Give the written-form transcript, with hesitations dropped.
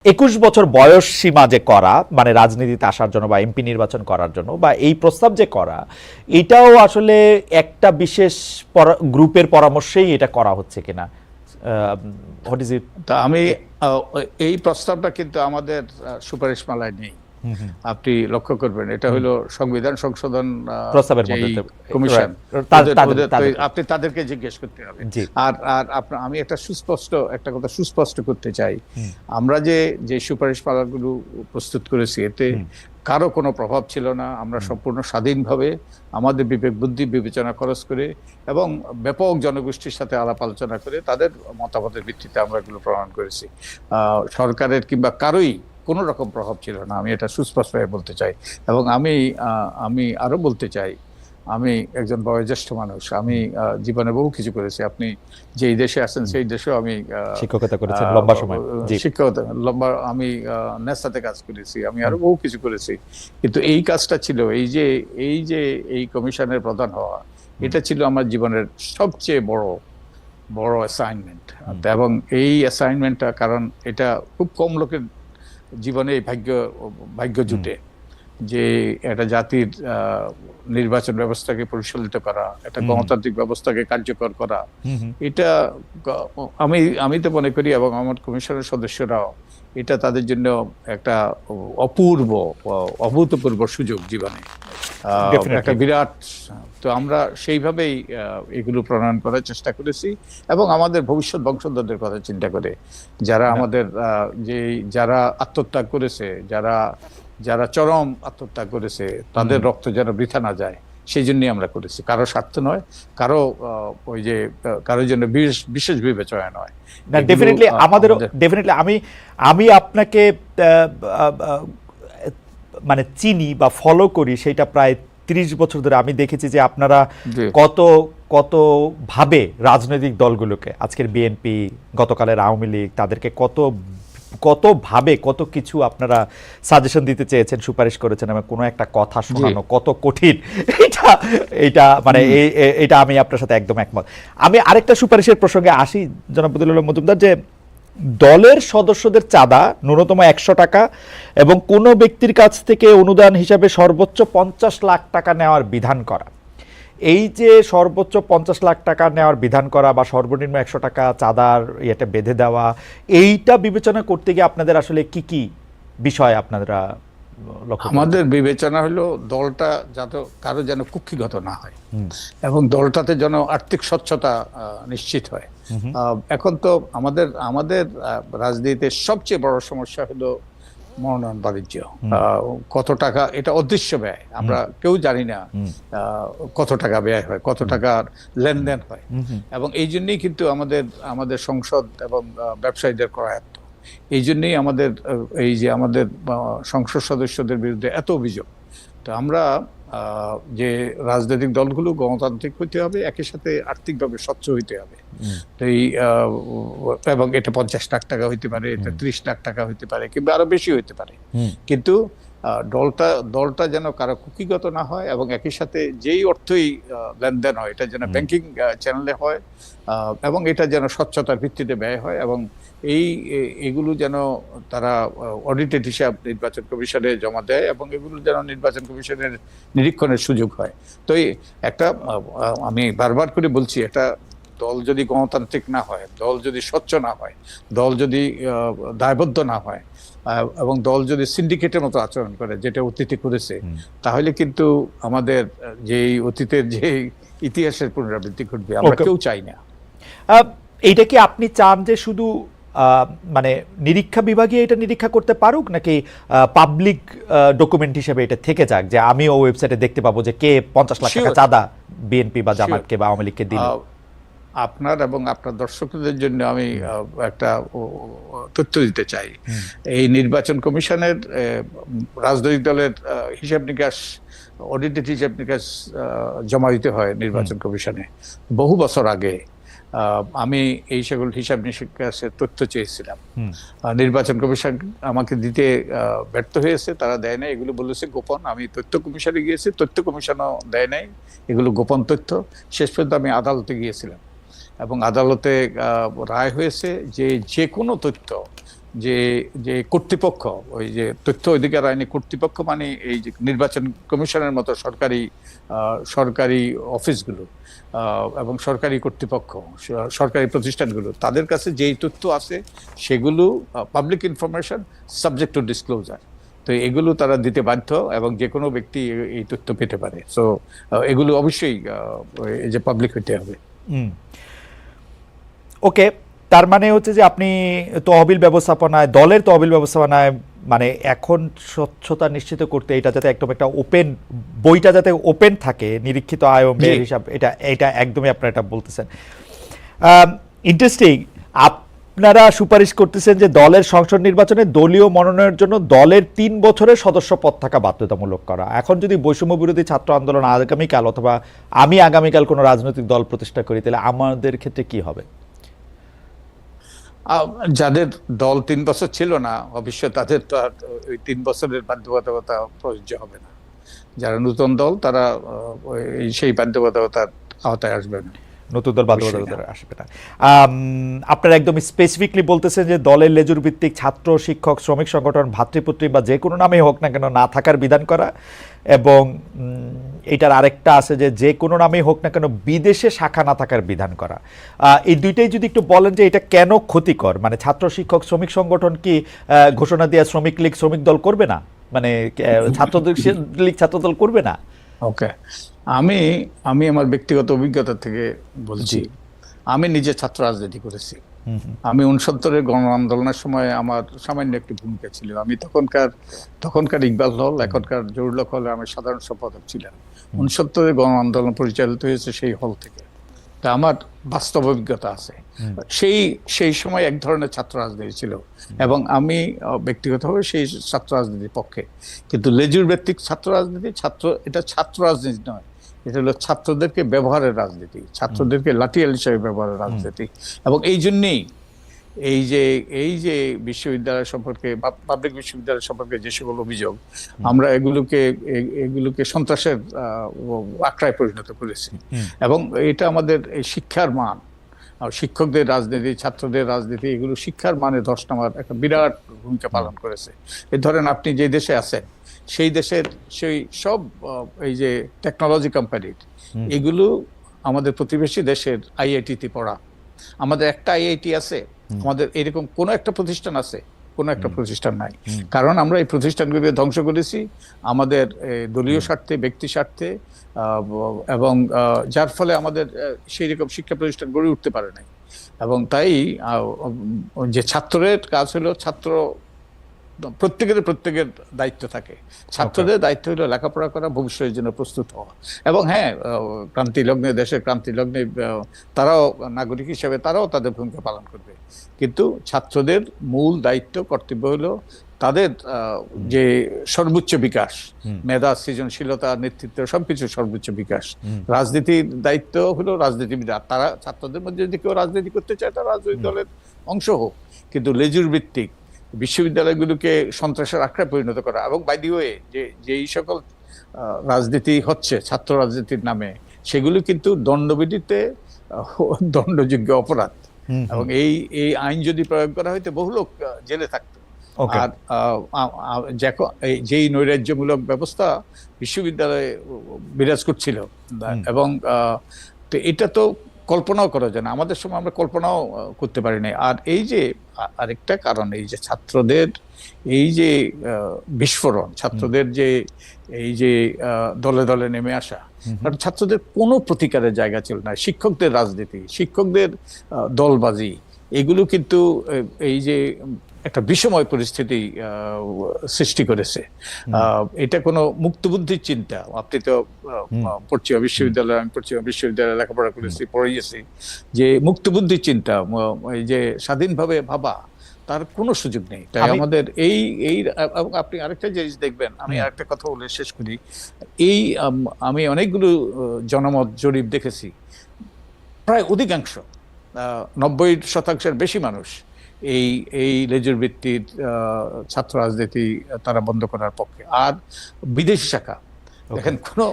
21 বছর বয়স সীমা যে করা, মানে রাজনীতিতে আসার জন্য বা এমপি নির্বাচন করার জন্য বা এই প্রস্তাব যে করা, এটাও আসলে একটা বিশেষ গ্রুপের পরামর্শেই এটা করা হচ্ছে কিনা? What is it? তা আমি এই প্রস্তাবটা কিন্তু আমাদের সুপারিশমালায় নেই। আপনি লক্ষ্য করবেন, এটা হলো সংবিধান সংশোধন প্রস্তাবের মধ্যে কমিশন, আপনি তাদেরকে জিজ্ঞেস করতে হবে। আর আমি একটা কথা সুস্পষ্ট করতে চাই, আমরা যে সুপারিশমালাগুলো প্রস্তুত করেছি এতে কারো কোনো প্রভাব ছিল না। আমরা সম্পূর্ণ স্বাধীনভাবে আমাদের বিবেক বুদ্ধি বিবেচনা খরচ করে এবং ব্যাপক জনগোষ্ঠীর সাথে আলাপ আলোচনা করে তাদের মতামতের ভিত্তিতে আমরা এগুলো প্রণয়ন করেছি। সরকারের কিংবা কারোই কোনো রকম প্রভাব ছিল না, আমি এটা সুস্পষ্টভাবে বলতে চাই। এবং আমি আরো বলতে চাই, আমি একজন বয়োজ্যেষ্ঠ মানুষ, আমি জীবনে বহু কিছু করেছি। আপনি যেই দেশে আছেন সেই দেশেও আমি শিক্ষকতা করেছি লম্বা সময়। শিক্ষকতা লম্বা, আমি নেসাতে কাজ করেছি, আমি আরো বহু কিছু করেছি। কিন্তু এই কাজটা ছিল, এই কমিশনের প্রধান হওয়া, এটা ছিল আমার জীবনের সবচেয়ে বড় অ্যাসাইনমেন্ট। এবং এই অ্যাসাইনমেন্টটা, কারণ এটা খুব কম লোকের জীবনে ভাগ্য জুটে যে একটা জাতির নির্বাচন ব্যবস্থাকে পরিচালিত করা, একটা গণতান্ত্রিক ব্যবস্থাকে কার্যকর করা। এটা আমি তো মনে করি, এবং আমার কমিশনের সদস্যরাও, এটা তাদের জন্য একটা অভূতপূর্ব সুযোগ জীবনে, একটা বিরাট। তো আমরা সেইভাবেই এগুলো প্রণয়ন করার চেষ্টা করেছি এবং আমাদের ভবিষ্যৎ বংশধরদের কথা চিন্তা করে, যারা আমাদের যারা আত্মত্যাগ করেছে, যারা চরম আত্মত্যাগ করেছে, তাদের রক্ত যেন বৃথা না যায়, সেই জন্যই আমরা করেছি। কারো স্বার্থ নয়, কারো জন্য বিশেষ বিবেচনা নয়। ডেফিনেটলি আমি আপনাকে মানে চিনি বা ফলো করি, সেটা প্রায় 30 বছর ধরে। আমি দেখেছি যে আপনারা কত ভাবে রাজনৈতিক দলগুলোকে, আজকের বিএনপি, গতকালের আওয়ামী লীগ, তাদেরকে কত ভাবে কত কিছু আপনারা সাজেশন দিতে চেয়েছেন, সুপারিশ করেছেন, এবং কোনো একটা কথা শোনানো কত কঠিন, এটা মানে এটা আমি আপনার সাথে একদম একমত। আমি আরেকটা সুপারিশের প্রসঙ্গে আসি, জনাব বদিউল আলম মজুমদার, যে দলের সদস্যদের চাঁদা ন্যূনতম 100 টাকা এবং কোনো ব্যক্তির কাছ থেকে অনুদান হিসাবে সর্বোচ্চ 50 লাখ টাকা নেওয়ার বিধান করা। এই যে সর্বোচ্চ 50 লাখ টাকা নেওয়ার বিধান করা বা সর্বনিম্ন 100 টাকা চাঁদার ইয়েটা বেঁধে দেওয়া, এইটা বিবেচনা করতে গিয়ে আপনাদের আসলে কি বিষয় আপনারা লক্ষ্য করেন? আমাদের বিবেচনা হলো দলটা যাতে কারো যেন কুক্ষিগত না হয় এবং দলটাতে যেন আর্থিক স্বচ্ছতা নিশ্চিত হয়। এখন তো আমাদের রাজনীতিতে সবচেয়ে বড় সমস্যা হলো মনোনয়ন বাণিজ্য। কত টাকা, এটা অদৃশ্য ব্যয়, আমরা কেউ জানি না কত টাকা ব্যয় হয়, কত টাকার লেনদেন হয়। এবং এই জন্যই কিন্তু আমাদের সংসদ এবং ব্যবসায়ীদের করায়ত্ত। এই জন্যই আমাদের সংসদ সদস্যদের বিরুদ্ধে এত অভিযোগ। তো আমরা যে রাজনৈতিক দলগুলো গণতান্ত্রিক হইতে হবে, একই সাথে আর্থিকভাবে স্বচ্ছ হইতে হবে। তো এবং এটা 50 লাখ টাকা হইতে পারে, এটা 30 লাখ টাকা হইতে পারে, কিংবা আরো বেশি হইতে পারে। কিন্তু দলটা যেন কারো কুক্ষিগত না হয় এবং একই সাথে যেই অর্থই লেনদেন হয় এটা যেন ব্যাংকিং চ্যানেলে হয় এবং এটা যেন স্বচ্ছতার ভিত্তিতে ব্যয় হয় এবং এগুলো যেন তারা অডিটেড হিসাব নির্বাচন কমিশনে জমা দেয় এবং এগুলো যেন নির্বাচন কমিশনের নিরীক্ষণের সুযোগ হয়। তো আমি বারবার করে বলছি, একটা দল যদি গণতান্ত্রিক না হয়, দল যদি স্বচ্ছ না হয়, দল যদি দায়বদ্ধ না হয় এবং দল যদি সিন্ডিকেটের মতো আচরণ করে, যেটা অতীতে করেছে, তাহলে কিন্তু আমাদের অতীতের যে ইতিহাসের পুনরাবৃত্তি ঘটবে, আমরা কেউ চাই না। এইটা কি আপনি চান যে শুধু মানে নিরীক্ষা বিভাগে এটা নিরীক্ষা করতে পারুক, নাকি পাবলিক ডকুমেন্ট হিসেবে এটা থেকে যাক, যে আমিও ওয়েবসাইটে দেখতে পাবো যে কে 50 লাখ টাকা চাঁদা বিএনপি বা জামাতকে বা আওয়ামী লীগকে দিল? আপনার এবং আপনার দর্শকদের জন্য আমি একটা তথ্য দিতে চাই। এই নির্বাচন কমিশনের রাজনৈতিক দলের হিসাব নিকাশ, অডিটেড হিসাব নিকাশ জমা দিতে হয় নির্বাচন কমিশনে। বহু বছর আগে আমি এই সকল হিসাব নিকাশের তথ্য চেয়েছিলাম, নির্বাচন কমিশন আমাকে দিতে ব্যর্থ হয়েছে, তারা দেয় নাই, এগুলো বলেছে গোপন। আমি তথ্য কমিশনে গিয়েছি, তথ্য কমিশনও দেয় নাই, এগুলো গোপন তথ্য। শেষ পর্যন্ত আমি আদালতে গিয়েছিলাম এবং আদালতে রায় হয়েছে যে কোনো তথ্য যে যে কর্তৃপক্ষ, ওই যে তথ্য অধিকার আইনে কর্তৃপক্ষ মানে এই যে নির্বাচন কমিশনের মতো সরকারি অফিসগুলো এবং সরকারি কর্তৃপক্ষ, সরকারি প্রতিষ্ঠানগুলো, তাদের কাছে যেই তথ্য আছে সেগুলো public information subject to disclosure. তো এগুলো তারা দিতে বাধ্য এবং যে কোনো ব্যক্তি এই তথ্য পেতে পারে। সো এগুলো অবশ্যই যে পাবলিক হইতে হবে। ওকে, তার মানে হচ্ছে যে আপনি তহবিল ব্যবস্থাপনায়, দলের তহবিল ব্যবস্থাপনায় মানে এখন স্বচ্ছতা নিশ্চিত করতে এটা যাতে একদম একটা ওপেন, বইটা যাতে ওপেন থাকে, নিরীক্ষিত আয় ও ব্যয়ের হিসাব, এটা একদমই আপনারা এটা বলতেছেন। ইন্টারেস্টিং, আপনারা সুপারিশ করতেছেন যে দলের সংসদ নির্বাচনে দলীয় মনোনয়নের জন্য দলের 3 বছরের সদস্য পদ থাকা বাধ্যতামূলক করা। এখন যদি বৈষম্য বিরোধী ছাত্র আন্দোলন আগামীকাল অথবা আমি আগামীকাল কোনো রাজনৈতিক দল প্রতিষ্ঠা করি, তাহলে আমাদের ক্ষেত্রে কি হবে? যাদের দল 3 বছর ছিল না, অবশ্যই তাদের তো আর ওই 3 বছরের বাধ্যবাধকতা প্রযোজ্য হবে না। যারা নতুন দল তারা সেই বাধ্যবাধকতার আওতায় আসবে না, নতুন দল বাধ্যবাধকতা আসবে না। আপনারা একদম স্পেসিফিকলি বলতেছেন যে দলের লেজুর ভিত্তিক ছাত্র, শিক্ষক, শ্রমিক সংগঠন, ভাতৃপুত্রী বা যে কোনো নামেই হোক না কেন না থাকার বিধান করা, এবং এটার আরেকটা আছে যে কোনো নামেই হোক না কেন বিদেশে শাখা না থাকার বিধান করা। এই দুইটাই যদি একটু বলেন যে এটা কেন ক্ষতিকর, মানে ছাত্র, শিক্ষক, শ্রমিক সংগঠন কি ঘোষণা দিয়ে শ্রমিক লীগ শ্রমিক দল করবে না, মানে ছাত্র লীগ ছাত্র দল করবে না? ওকে, আমি আমার ব্যক্তিগত অভিজ্ঞতা থেকে বলছি। আমি নিজে ছাত্র রাজনীতি করেছি। আমি 69-এর গণ আন্দোলনের সময় আমার সামান্য একটি ভূমিকা ছিল। আমি তখনকার ইকবাল হল, এখনকার জহুরুল হক হলে আমি সাধারণ সম্পাদক ছিলাম। 69-এর গণ আন্দোলন পরিচালিত হয়েছে সেই হল থেকে। তা আমার বাস্তব অভিজ্ঞতা আছে। সেই সময় এক ধরনের ছাত্র রাজনীতি ছিল এবং আমি ব্যক্তিগতভাবে সেই ছাত্র রাজনীতির পক্ষে। কিন্তু লেজুর ভিত্তিক ছাত্র রাজনীতি, এটা ছাত্র রাজনীতি নয়, এটা হলো ছাত্রদেরকে ব্যবহারের রাজনীতি, ছাত্রদেরকে লাঠিয়াল হিসেবে ব্যবহারের রাজনীতি। এবং এই জন্যেই এই যে বিশ্ববিদ্যালয় সম্পর্কে বা পাবলিক বিশ্ববিদ্যালয় সম্পর্কে যে সকল অভিযোগ, আমরা এগুলোকে সন্ত্রাসের আখড়ায় পরিণত করেছি। এবং এটা আমাদের এই শিক্ষার মান, শিক্ষকদের রাজনীতি, ছাত্রদের রাজনীতি, এগুলো শিক্ষার মানে ধস নামার একটা বিরাট ভূমিকা পালন করেছে। এই ধরেন আপনি যে দেশে আছেন সেই দেশের সেই সব এই যে টেকনোলজি কোম্পানি, এগুলো আমাদের প্রতিবেশী দেশের আইআইটিতে পড়া। আমাদের একটা আইআইটি আছে, আমাদের এরকম কোনো একটা প্রতিষ্ঠান আছে? কোনো একটা প্রতিষ্ঠান নাই। কারণ আমরা এই প্রতিষ্ঠানগুলোকে ধ্বংস করেছি আমাদের দলীয় স্বার্থে, ব্যক্তি স্বার্থে, এবং যার ফলে আমাদের সেই রকম শিক্ষা প্রতিষ্ঠান গড়ে উঠতে পারে নাই। এবং তাই যে ছাত্রের কাজ হলো, প্রত্যেকের দায়িত্ব থাকে। ছাত্রদের দায়িত্ব হলো লেখাপড়া করা, ভবিষ্যতের জন্য প্রস্তুত হওয়া। এবং হ্যাঁ, দেশের ক্রান্তি লগ্নে তারাও নাগরিক হিসেবে তারাও তাদের ভূমিকা পালন করবে। কিন্তু ছাত্রদের মূল দায়িত্ব, কর্তব্য হলো তাদের যে সর্বোচ্চ বিকাশ, মেধা, সৃজনশীলতা, নেতৃত্ব, সবকিছু সর্বোচ্চ বিকাশ। রাজনীতির দায়িত্ব হলো রাজনীতিবিদ, তারা ছাত্রদের মধ্যে যদি কেউ রাজনীতি করতে চায় তারা রাজনৈতিক দলের অংশ হোক, কিন্তু লেজুর ভিত্তিক বিশ্ববিদ্যালয়গুলোকে সন্ত্রাসের আখড়ায় পরিণত করা। এবং বাই দি ওয়ে যেই সকল রাজনীতি হচ্ছে ছাত্র রাজনীতির নামে, সেগুলো কিন্তু দণ্ডবিধিতে দণ্ডযোগ্য অপরাধ। এবং এই আইন যদি প্রয়োগ করা হইতো বহু লোক জেলে থাকতো। আর যেই নৈরাজ্যমূলক ব্যবস্থা বিশ্ববিদ্যালয়ে বিরাজ করছিল, এবং তো এটা তো কল্পনাও করা যায় না, আমাদের সময় আমরা কল্পনাও করতে পারি না। আর এই যে আরেকটা কারণ, এই যে ছাত্রদের এই যে বিস্ফোরণ, ছাত্রদের যে এই যে দলে দলে নেমে আসা, কারণ ছাত্রদের কোনো প্রতিকারের জায়গা ছিল না। শিক্ষকদের রাজনীতি, শিক্ষকদের দলবাজি, এগুলো কিন্তু এই যে একটা বিষময় পরিস্থিতি সৃষ্টি করেছে। এটা কোনো মুক্তবুদ্ধির চিন্তা। আপনি তো পড়ছি বিশ্ববিদ্যালয়ে, আমি পড়ছি বিশ্ববিদ্যালয়ে, লেখাপড়া করেছি, পড়িয়েছি, যে মুক্তবুদ্ধির চিন্তা, এই যে স্বাধীনভাবে ভাবা, তার কোনো সুযোগ নেই। তাই আমাদের এই আপনি আরেকটা জিনিস দেখবেন, আমি আরেকটা কথা বলে শেষ করি। আমি অনেকগুলো জনমত জরিপ দেখেছি, প্রায় অধিকাংশ 90% বেশি মানুষ এই লেজুর ভিত্তির ছাত্র রাজনীতি তারা বন্ধ করার পক্ষে। আর বিদেশি শাখা দেখেন, কোনো